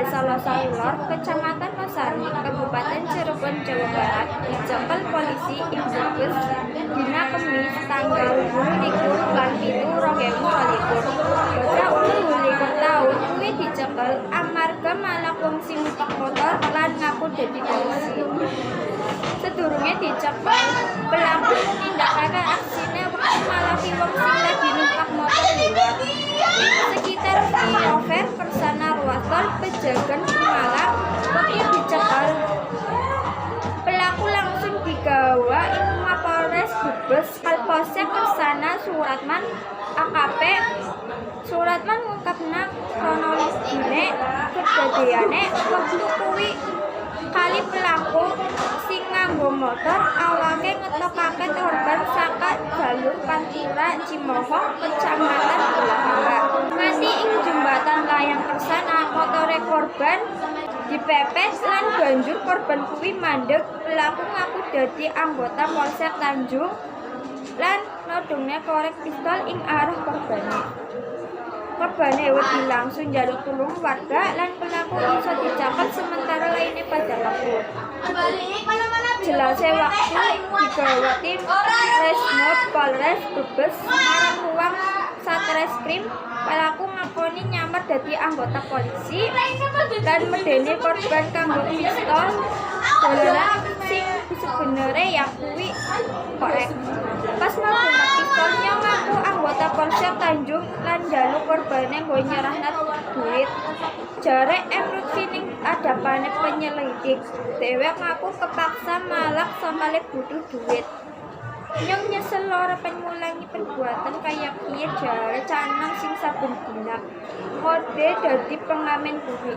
Desa Losalor, Kecamatan Losari, Kabupaten Cirebon, Jawa Barat, dicekel polisi ing Brebes dina Kemis tanggal 22 lan 7 2022. Bocah umur 22 taun kuwi dicekel amarga malah wong sing numpak motor lan ngaku dadi polisi. Sedurunge dicekel, pelaku nindakake aksine wektu malahi wong sing lagi numpak motor liwat. Sekitar kilometer Persana Ruas Tol Pejagan Pemalang, waktu dicekel, pelaku langsung digawa ing Mapolres Brebes Polsek Persana Suratman AKP. Suratman ngungkapna kronologine kedadiane waktu kuwi kali pelaku sing nganggo motor awake ngetokake korban saka jalur Pantura Cimohok Kecamatan Bulakara. Nganti ing jembatan layang Persana motore korban dipepet lan banjur korban kuwi mandeg. Pelaku ngaku dadi anggota Polsek Tanjung lan nodongne korek pistol ing arah korbane. Korbane wedi langsung njaluk tulung warga lan pelaku iso dicekel sementara lainnya pada kabur. Jelasnya waktu digawa tim Resmob Polres Brebes marang ruang Satreskrim, pelaku ngakoni nyamar dadi anggota polisi dan medeni korban kanggo pistol dolanan sing sebenere ya kuwi korek. Pas mau pistolnya ngaku anggota Polsek Tanjung lan njaluk korbane nggo nyerahna duit. Jare Lutfi ning adapane penyelidik, dhewek ngaku kepaksa malak soalé butuh duit. Nyong nyesel ora pengulangi perbuatan kaya piye jare canang sing saben dina kode dadi pengamen kuwi.